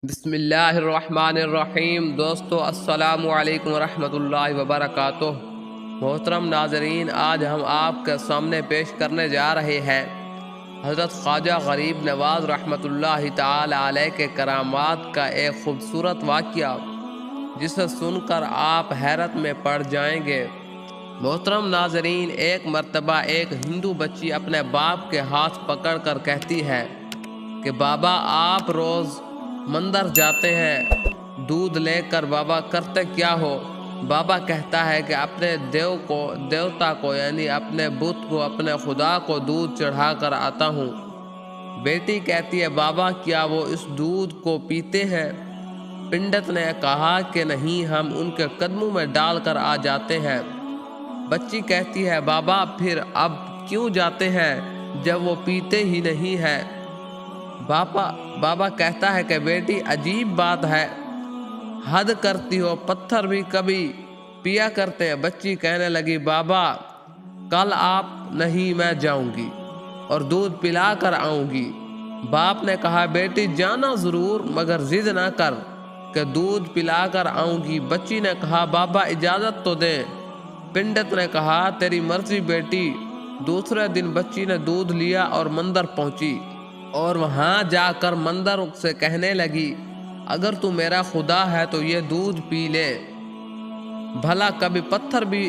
بسم اللہ الرحمن الرحیم۔ دوستو السلام علیکم ورحمۃ اللہ وبرکاتہ۔ محترم ناظرین، آج ہم آپ کے سامنے پیش کرنے جا رہے ہیں حضرت خواجہ غریب نواز رحمۃ اللہ تعالی علیہ کے کرامات کا ایک خوبصورت واقعہ، جسے سن کر آپ حیرت میں پڑ جائیں گے۔ محترم ناظرین، ایک مرتبہ ایک ہندو بچی اپنے باپ کے ہاتھ پکڑ کر کہتی ہے کہ بابا، آپ روز مندر جاتے ہیں، دودھ لے کر بابا کرتے کیا ہو؟ بابا کہتا ہے کہ اپنے دیوتا کو یعنی اپنے بت کو، اپنے خدا کو دودھ چڑھا کر آتا ہوں۔ بیٹی کہتی ہے بابا، کیا وہ اس دودھ کو پیتے ہیں؟ پنڈت نے کہا کہ نہیں، ہم ان کے قدموں میں ڈال کر آ جاتے ہیں۔ بچی کہتی ہے بابا، پھر اب کیوں جاتے ہیں جب وہ پیتے ہی نہیں ہیں؟ بابا کہتا ہے کہ بیٹی، عجیب بات ہے، حد کرتی ہو، پتھر بھی کبھی پیا کرتے ہیں۔ بچی کہنے لگی بابا، کل آپ نہیں، میں جاؤں گی اور دودھ پلا کر آؤں گی۔ باپ نے کہا بیٹی جانا ضرور، مگر ضد نہ کر کہ دودھ پلا کر آؤں گی۔ بچی نے کہا بابا اجازت تو دیں۔ پنڈت نے کہا تیری مرضی بیٹی۔ دوسرے دن بچی نے دودھ لیا اور مندر پہنچی، اور وہاں جا کر مندر سے کہنے لگی اگر تو میرا خدا ہے تو یہ دودھ پی لے۔ بھلا کبھی پتھر بھی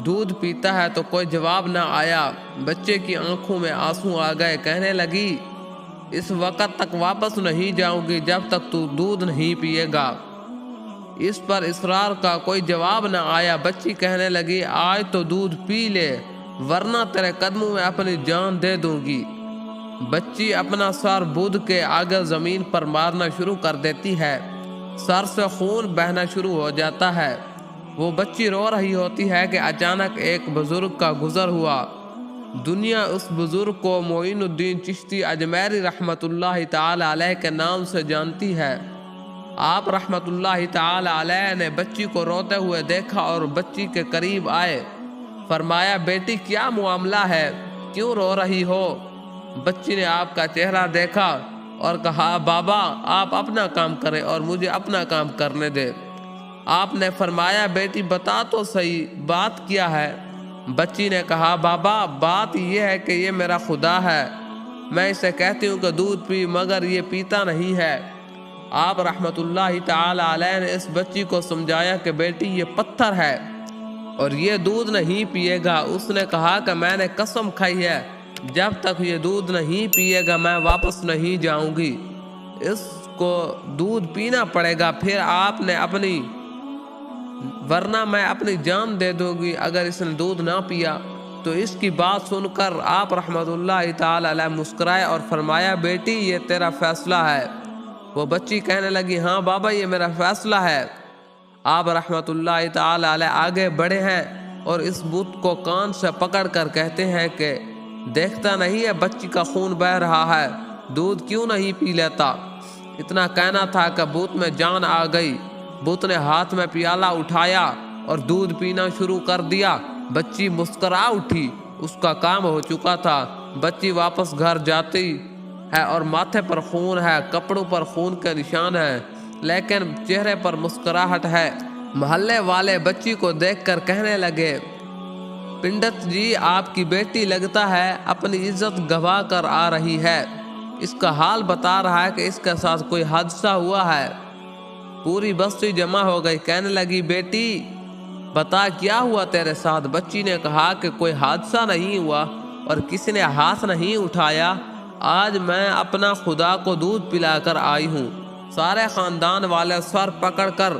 دودھ پیتا ہے؟ تو کوئی جواب نہ آیا۔ بچے کی آنکھوں میں آنسو آ گئے، کہنے لگی اس وقت تک واپس نہیں جاؤں گی جب تک تو دودھ نہیں پیے گا۔ اس پر اصرار کا کوئی جواب نہ آیا۔ بچی کہنے لگی آج تو دودھ پی لے، ورنہ تیرے قدموں میں اپنی جان دے دوں گی۔ بچی اپنا سر بدھ کے آگے زمین پر مارنا شروع کر دیتی ہے، سر سے خون بہنا شروع ہو جاتا ہے۔ وہ بچی رو رہی ہوتی ہے کہ اچانک ایک بزرگ کا گزر ہوا۔ دنیا اس بزرگ کو معین الدین چشتی اجمیری رحمۃ اللہ تعالی علیہ کے نام سے جانتی ہے۔ آپ رحمۃ اللہ تعالی علیہ نے بچی کو روتے ہوئے دیکھا اور بچی کے قریب آئے۔ فرمایا بیٹی، کیا معاملہ ہے، کیوں رو رہی ہو؟ بچی نے آپ کا چہرہ دیکھا اور کہا بابا، آپ اپنا کام کریں اور مجھے اپنا کام کرنے دے۔ آپ نے فرمایا بیٹی بتا تو صحیح، بات کیا ہے؟ بچی نے کہا بابا، بات یہ ہے کہ یہ میرا خدا ہے، میں اسے کہتی ہوں کہ دودھ پی، مگر یہ پیتا نہیں ہے۔ آپ رحمۃ اللہ تعالی علیہ نے اس بچی کو سمجھایا کہ بیٹی یہ پتھر ہے اور یہ دودھ نہیں پیے گا۔ اس نے کہا کہ میں نے قسم کھائی ہے، جب تک یہ دودھ نہیں پیے گا میں واپس نہیں جاؤں گی، اس کو دودھ پینا پڑے گا، پھر آپ نے ورنہ میں اپنی جان دے دوں گی اگر اس نے دودھ نہ پیا۔ تو اس کی بات سن کر آپ رحمۃ اللہ تعالی علیہ مسکرائے اور فرمایا بیٹی یہ تیرا فیصلہ ہے۔ وہ بچی کہنے لگی ہاں بابا، یہ میرا فیصلہ ہے۔ آپ رحمۃ اللہ تعالی علیہ آگے بڑھے ہیں اور اس بت کو کان سے پکڑ کر کہتے ہیں کہ دیکھتا نہیں ہے بچی کا خون بہہ رہا ہے، دودھ کیوں نہیں پی لیتا؟ اتنا کہنا تھا کہ بت میں جان آ گئی۔ بت نے ہاتھ میں پیالہ اٹھایا اور دودھ پینا شروع کر دیا۔ بچی مسکرا اٹھی، اس کا کام ہو چکا تھا۔ بچی واپس گھر جاتی ہے اور ماتھے پر خون ہے، کپڑوں پر خون کے نشان ہیں، لیکن چہرے پر مسکراہٹ ہے۔ محلے والے بچی کو دیکھ کر کہنے لگے پنڈت جی، آپ کی بیٹی لگتا ہے اپنی عزت گنوا کر آ رہی ہے، اس کا حال بتا رہا ہے کہ اس کے ساتھ کوئی حادثہ ہوا ہے۔ پوری بستی جمع ہو گئی، کہنے لگی بیٹی بتا کیا ہوا تیرے ساتھ؟ بچی نے کہا کہ کوئی حادثہ نہیں ہوا اور کسی نے ہاتھ نہیں اٹھایا، آج میں اپنا خدا کو دودھ پلا کر آئی ہوں۔ سارے خاندان والے سر پکڑ کر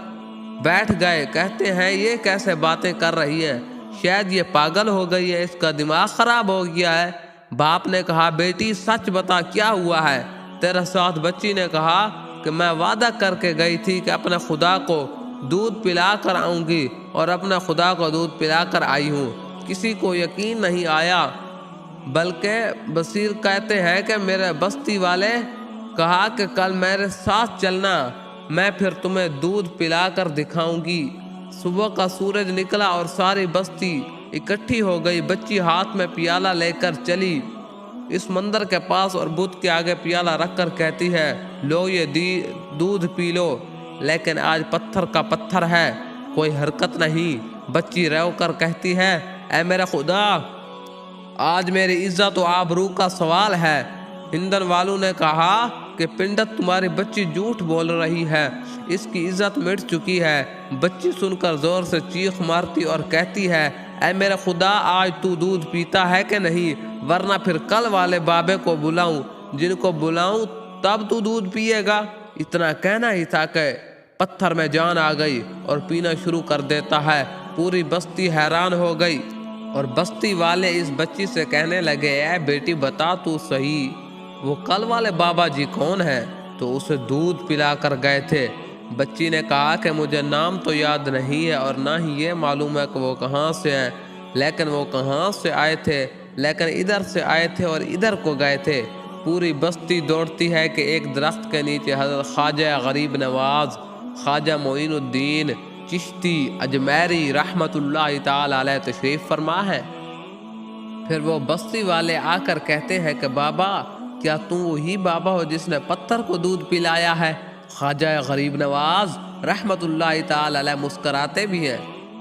بیٹھ گئے، کہتے ہیں یہ کیسے باتیں کر رہی ہے، شاید یہ پاگل ہو گئی ہے، اس کا دماغ خراب ہو گیا ہے۔ باپ نے کہا بیٹی سچ بتا کیا ہوا ہے تیرے ساتھ؟ بچی نے کہا کہ میں وعدہ کر کے گئی تھی کہ اپنے خدا کو دودھ پلا کر آؤں گی اور اپنے خدا کو دودھ پلا کر آئی ہوں۔ کسی کو یقین نہیں آیا، بلکہ بصیر کہتے ہیں کہ میرے بستی والے کہا کہ کل میرے ساتھ چلنا، میں پھر تمہیں دودھ پلا کر دکھاؤں گی۔ صبح کا سورج نکلا اور ساری بستی اکٹھی ہو گئی۔ بچی ہاتھ میں پیالہ لے کر چلی اس مندر کے پاس اور بت کے آگے پیالہ رکھ کر کہتی ہے لو یہ دودھ پی لو، لیکن آج پتھر کا پتھر ہے، کوئی حرکت نہیں۔ بچی رو کر کہتی ہے اے میرے خدا، آج میری عزت و آبرو کا سوال ہے۔ ایندھن والوں نے کہا کہ پنڈت تمہاری بچی جھوٹ بول رہی ہے، اس کی عزت مٹ چکی ہے۔ بچی سن کر زور سے چیخ مارتی اور کہتی ہے اے میرے خدا، آج تو دودھ پیتا ہے کہ نہیں، ورنہ پھر کل والے بابے کو بلاؤں، جن کو بلاؤں تب تو دودھ پیے گا۔ اتنا کہنا ہی تھا کہ پتھر میں جان آ گئی اور پینا شروع کر دیتا ہے۔ پوری بستی حیران ہو گئی اور بستی والے اس بچی سے کہنے لگے اے بیٹی بتا تو صحیح، وہ کل والے بابا جی کون ہیں تو اسے دودھ پلا کر گئے تھے؟ بچی نے کہا کہ مجھے نام تو یاد نہیں ہے اور نہ ہی یہ معلوم ہے کہ وہ کہاں سے ہیں، لیکن وہ کہاں سے آئے تھے، لیکن ادھر سے آئے تھے اور ادھر کو گئے تھے۔ پوری بستی دوڑتی ہے کہ ایک درخت کے نیچے حضرت خواجہ غریب نواز خواجہ معین الدین چشتی اجمیری رحمت اللہ تعالی علیہ تشریف فرما ہے۔ پھر وہ بستی والے آ کر کہتے ہیں کہ بابا، کیا تم وہی بابا ہو جس نے پتھر کو دودھ پلایا ہے؟ خواجہ غریب نواز رحمت اللہ تعالی علیہ مسکراتے بھی ہیں،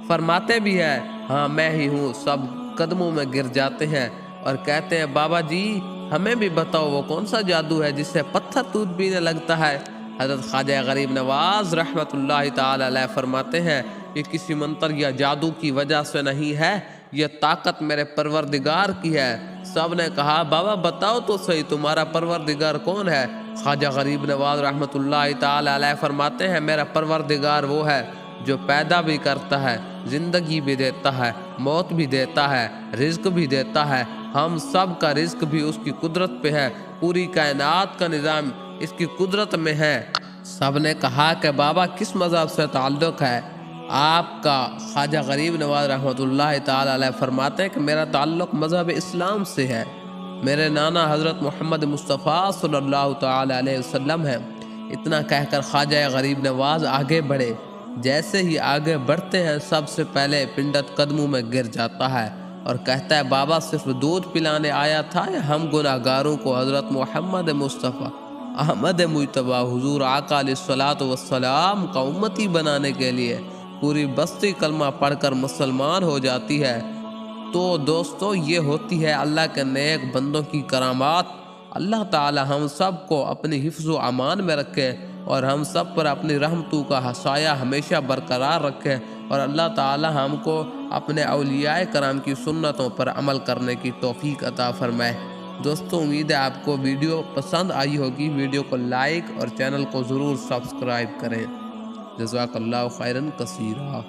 فرماتے بھی ہیں ہاں میں ہی ہوں۔ سب قدموں میں گر جاتے ہیں اور کہتے ہیں بابا جی ہمیں بھی بتاؤ وہ کون سا جادو ہے جس سے پتھر دودھ پینے لگتا ہے؟ حضرت خواجہ غریب نواز رحمت اللہ تعالی علیہ فرماتے ہیں یہ کسی منتر یا جادو کی وجہ سے نہیں ہے، یہ طاقت میرے پروردگار کی ہے۔ سب نے کہا بابا بتاؤ تو صحیح تمہارا پروردگار کون ہے؟ خواجہ غریب نواز رحمت اللہ تعالی علیہ فرماتے ہیں میرا پروردگار وہ ہے جو پیدا بھی کرتا ہے، زندگی بھی دیتا ہے، موت بھی دیتا ہے، رزق بھی دیتا ہے۔ ہم سب کا رزق بھی اس کی قدرت پہ ہے، پوری کائنات کا نظام اس کی قدرت میں ہے۔ سب نے کہا کہ بابا کس مذہب سے تعلق ہے آپ کا؟ خواجہ غریب نواز رحمت اللہ تعالی علیہ فرماتے ہیں کہ میرا تعلق مذہب اسلام سے ہے، میرے نانا حضرت محمد مصطفیٰ صلی اللہ تعالی علیہ وسلم ہیں۔ اتنا کہہ کر خواجہ غریب نواز آگے بڑھے۔ جیسے ہی آگے بڑھتے ہیں سب سے پہلے پنڈت قدموں میں گر جاتا ہے اور کہتا ہے بابا صرف دودھ پلانے آیا تھا یا ہم گناہ گاروں کو حضرت محمد مصطفیٰ احمد مجتبیٰ حضور آقا علیہ الصلوۃ والسلام کا امتی بنانے کے لیے؟ پوری بستی کلمہ پڑھ کر مسلمان ہو جاتی ہے۔ تو دوستو یہ ہوتی ہے اللہ کے نیک بندوں کی کرامات۔ اللہ تعالی ہم سب کو اپنی حفظ و امان میں رکھے اور ہم سب پر اپنی رحمتوں کا سایہ ہمیشہ برقرار رکھے، اور اللہ تعالی ہم کو اپنے اولیاء کرام کی سنتوں پر عمل کرنے کی توفیق عطا فرمائے۔ دوستو امید ہے آپ کو ویڈیو پسند آئی ہوگی، ویڈیو کو لائک اور چینل کو ضرور سبسکرائب کریں۔ جزاک اللہ خیرن کثیرا۔